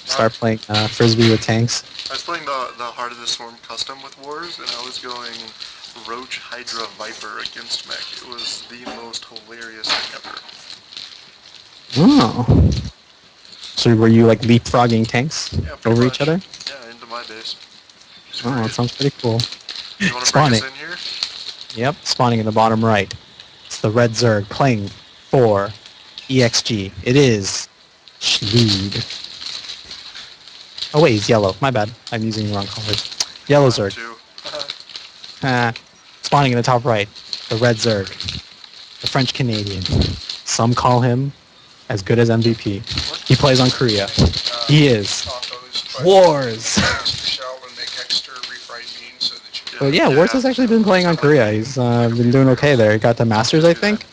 start playing Frisbee with tanks. I was playing the Heart of the Swarm custom with Wars, and I was going Roach Hydra Viper against mech. It was the most hilarious thing ever. Oh. So were you like leapfrogging tanks Yeah, pretty over each much. other? Yeah, into my base. It's Oh, that great. sounds pretty cool. You want to bring us Spawning. in here? Yep, spawning in the bottom right. It's the red Zerg playing for ExG. It is Schlood. Oh wait, he's yellow. My bad. I'm using the wrong colors. Yellow Mine Zerg. too. Spawning in the top right. The red Zerg. The French Canadian. Some call him as good as MVP. What? He plays on Korea. He is Tacos, Wars. shell and make extra refried beans so that you But yeah, Wars has actually been playing on Korea. He's been doing okay there. He got the Masters, I think.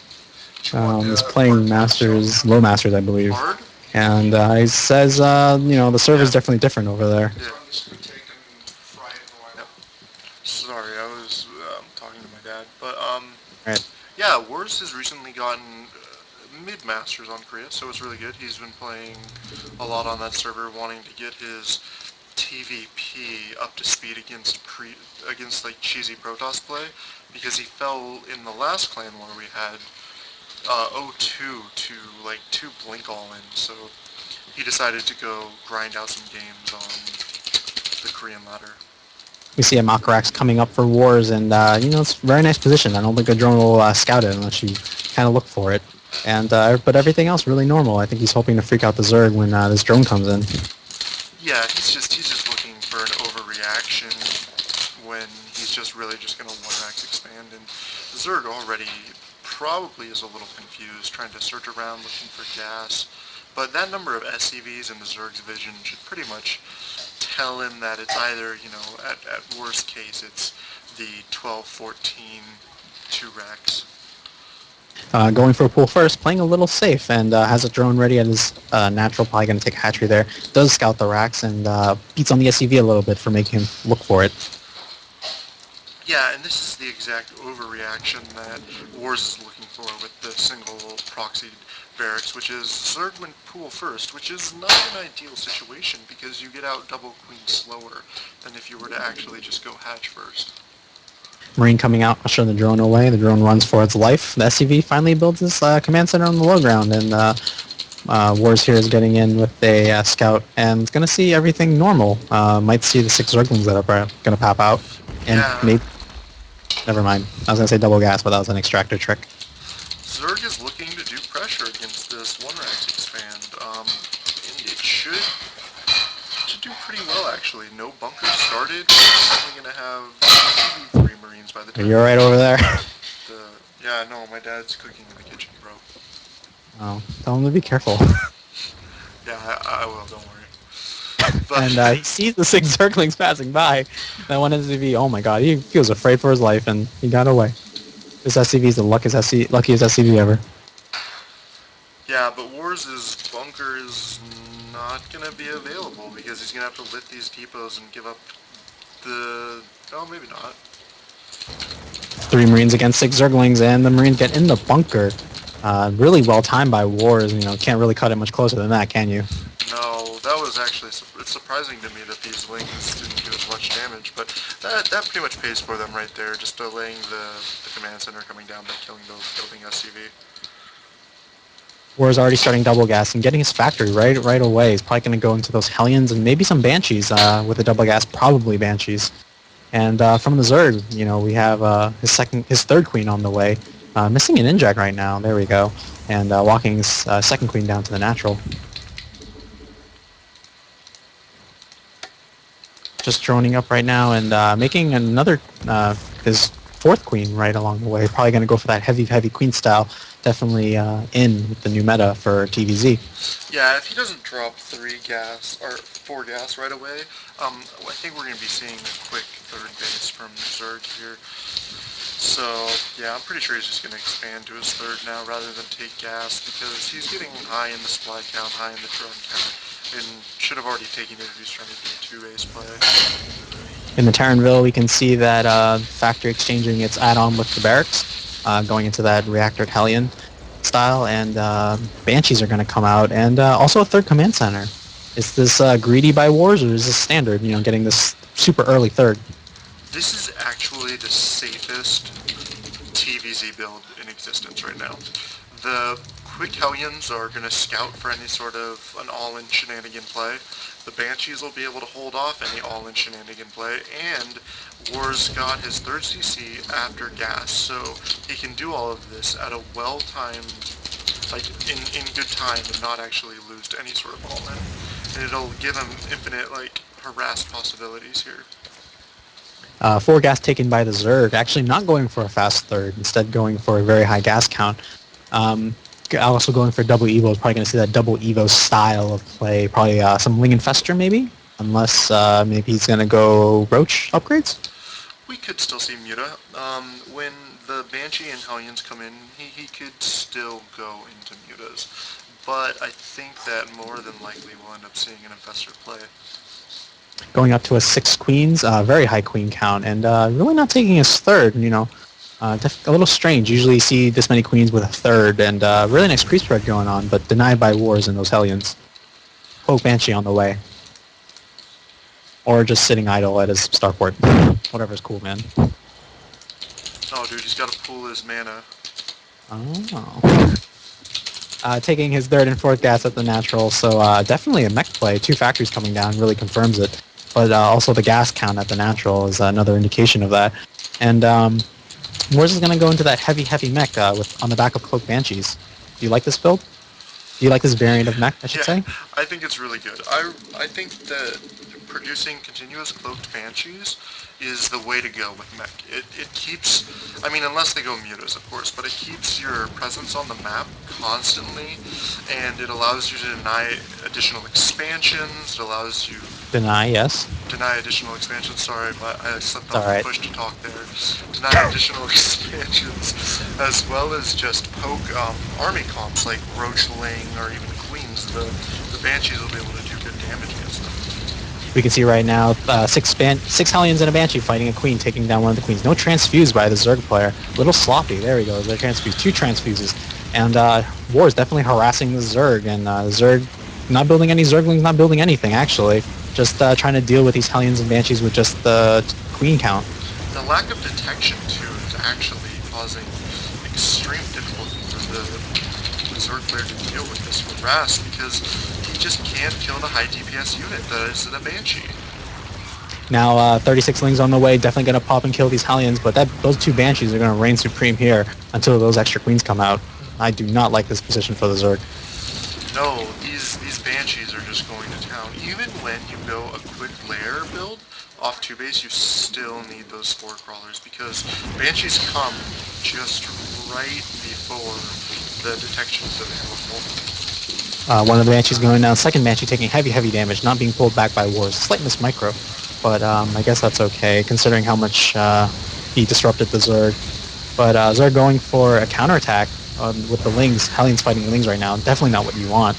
He's playing Masters, low Masters, I believe. Hard? And he says, the server's definitely different over there. Yeah. Yep. Sorry, I was talking to my dad. But, Right. yeah, Wars has recently gotten mid-masters on Korea, so it's really good. He's been playing a lot on that server, wanting to get his TVP up to speed against like cheesy Protoss play, because he fell in the last clan war we had 0-2 to like 2 blink all in, so he decided to go grind out some games on the Korean ladder. We see a Makarax coming up for Wars, and it's a very nice position. I don't think a drone will scout it unless you kind of look for it. And but everything else really normal. I think he's hoping to freak out the Zerg when this drone comes in. Yeah, he's just looking for an overreaction when he's just really just going to 1-max expand, and the Zerg already probably is a little confused, trying to search around looking for gas. But that number of SCVs in the Zerg's vision should pretty much tell him that it's either, at worst case, it's the 12-14 2 racks. Going for a pool first, playing a little safe, and has a drone ready at his natural, probably going to take a hatchery there. Does scout the racks, and beats on the SCV a little bit for making him look for it. Yeah, and this is the exact overreaction that Wars is looking for with the single proxy barracks, which is Zerg went pool first, which is not an ideal situation because you get out double queen slower than if you were to actually just go hatch first. Marine coming out, ushering the drone away. The drone runs for its life. The SCV finally builds his command center on the low ground, and Wars here is getting in with a scout, and it's going to see everything normal. Might see the 6 Zerglings that are going to pop out, and maybe... Never mind. I was going to say double gas, but that was an extractor trick. Zerg is looking to do pressure against this 1-rack expand, and it should do pretty well, actually. No bunker started. We're only going to have 3 Marines by the time... You're right over there. Yeah, no, my dad's cooking in the kitchen, bro. Oh, tell him to be careful. Yeah, I will, don't worry. But, and he sees the 6 Zerglings passing by. That one SCV, oh my god, he feels afraid for his life, and he got away. This SCV is the luckiest SCV ever. Yeah, but Wars' bunker is not going to be available because he's going to have to lit these depots and give up the... Oh, maybe not. 3 Marines against 6 Zerglings, and the Marines get in the bunker. Really well timed by Wars. Can't really cut it much closer than that, can you? No, that was actually... It's surprising to me that these wings didn't do as much damage, but that pretty much pays for them right there, just delaying the command center coming down by killing those building SCV. Wars already starting double gas and getting his factory right away. He's probably going to go into those Hellions and maybe some Banshees with the double gas, probably Banshees. And from the Zerg, we have his 3rd queen on the way. Missing an inject right now. There we go. And walking his 2nd queen down to the natural. Just droning up right now and making another his 4th queen right along the way. Probably going to go for that heavy queen style. Definitely in with the new meta for TVZ. Yeah, if he doesn't drop 3 gas or 4 gas right away, I think we're going to be seeing a quick 3rd base from Zerg here. So yeah, I'm pretty sure he's just going to expand to his 3rd now rather than take gas because he's getting high in the supply count, high in the drone count, and should have already taken it if he's trying to do a 2-base play. In the Terranville, we can see that factory exchanging its add-on with the barracks, going into that reactored Hellion style, and Banshees are going to come out, and also a 3rd command center. Is this greedy by Wars, or is this standard, getting this super early third? This is actually the safest TVZ build in existence right now. The quick Hellions are going to scout for any sort of an all-in shenanigan play. The Banshees will be able to hold off any all-in shenanigan play, and Wars got his third CC after gas, so he can do all of this at a well-timed, like in good time, and not actually lose to any sort of all-in. And it'll give him infinite harass possibilities here. 4 gas taken by the Zerg, actually not going for a fast third, instead going for a very high gas count. Also going for double Evo, is probably going to see that double Evo style of play, probably some Ling Infestor maybe, unless maybe he's going to go Roach upgrades. We could still see Muta. When the Banshee and Hellions come in, he could still go into Mutas. But I think that more than likely we'll end up seeing an Infestor play. Going up to a 6 queens, very high queen count, and really not taking his third, a little strange. Usually you see this many queens with a third, and really nice creep spread going on, but denied by Wars and those Hellions. Cloak Banshee on the way. Or just sitting idle at his starport. Whatever's cool, man. Oh, dude, he's got to pool his mana. Oh. Taking his third and fourth gas at the natural, so definitely a mech play. 2 factories coming down really confirms it. But also the gas count at the natural is another indication of that. And Wars is going to go into that heavy mech on the back of Cloak Banshees. Do you like this build? Do you like this variant of mech, I should say? I think it's really good. I think that producing continuous cloaked Banshees is the way to go with mech. It keeps, I mean, unless they go mutas, of course, but it keeps your presence on the map constantly, and it allows you to deny additional expansions. It allows you deny additional expansions. Sorry, but I slipped off the push to talk there. Deny additional expansions, as well as just poke army comps like Roach Ling or even Queens. The Banshees will be able to do good damage against them. We can see right now 6 Hellions and a Banshee fighting a Queen, taking down one of the Queens. No transfuse by the Zerg player. A little sloppy. There we go. The transfuse. 2 transfuses. And War is definitely harassing the Zerg. And Zerg not building any Zerglings, not building anything, actually. Just trying to deal with these Hellions and Banshees with just the Queen count. The lack of detection, too, is actually causing extreme difficulty for the Zerg player to deal with this harass, because he just can't kill the high DPS unit that is the Banshee. Now 36 Lings on the way, definitely going to pop and kill these Hellions, but those 2 Banshees are going to reign supreme here until those extra Queens come out. I do not like this position for the Zerg. No, these Banshees are just going to town. Even when you go a quick lair build off 2 base, you still need those Spore Crawlers, because Banshees come just right before the detection is available. One of the Banshees going down, second Banshee taking heavy damage, not being pulled back by Wars. Slight miss micro, but I guess that's okay, considering how much he disrupted the Zerg. But Zerg going for a counterattack with the Lings. Hellions fighting the Lings right now. Definitely not what you want.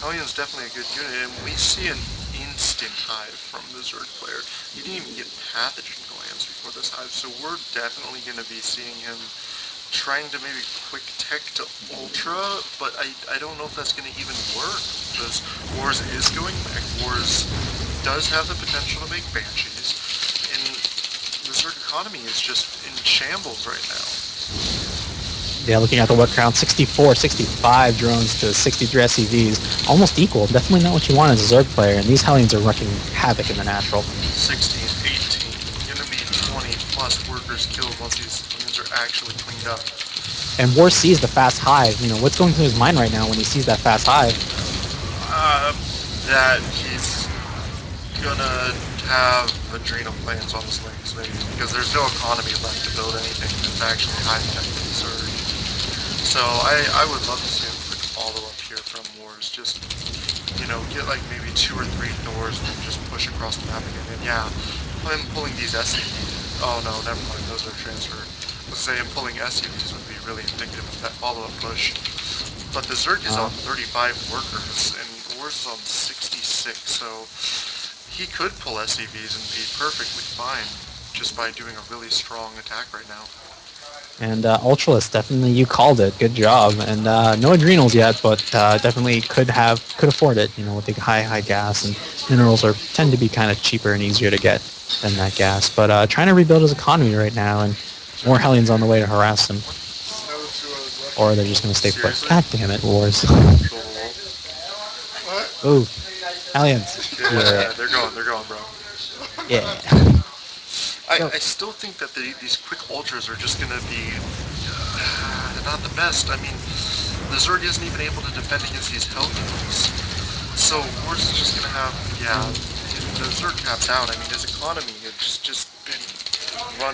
Hellion's definitely a good unit, and we see an instant hive from the Zerg player. He didn't even get pathogen glands before this hive, so we're definitely going to be seeing him trying to maybe quick tech to Ultra, but I don't know if that's going to even work, because Wars is going back. Wars does have the potential to make Banshees, and the Zerg economy is just in shambles right now. Yeah, looking at the work count, 64, 65 drones to 63 SCVs. Almost equal. Definitely not what you want as a Zerg player, and these Hellions are wreaking havoc in the natural. 16, 18, going to be 20 plus workers killed once these Hellions are actually cleaned up. And War sees the fast hive. What's going through his mind right now when he sees that fast hive? That he's gonna have adrenal glands on his legs, maybe, because there's no economy left to build anything that's actually high-tech Zerg. So I would love to see a quick follow-up here from Wars. Just, get like maybe 2 or 3 doors and then just push across the map again. And yeah, him pulling these SCVs. Oh no, never mind, those are transferred. Let's say him pulling SCVs would be really indicative of that follow-up push. But the Zerg is on 35 workers, and Wars is on 66, so he could pull SCVs and be perfectly fine just by doing a really strong attack right now. And Ultralist, definitely you called it. Good job. And no adrenals yet, but definitely could afford it. You know, with the high gas, and minerals tend to be kind of cheaper and easier to get than that gas. But trying to rebuild his economy right now, and more Hellions on the way to harass him, That was who I was looking or they're just gonna stay put. Seriously? God damn it, Wars. What? Ooh, Hellions. Yeah, they're going, bro. Yeah. Go. I still think that these quick ultras are just gonna be not the best. I mean, the Zerg isn't even able to defend against these Hellions. So Wars is just gonna have, yeah, the Zerg tapped out. I mean, his economy has just been run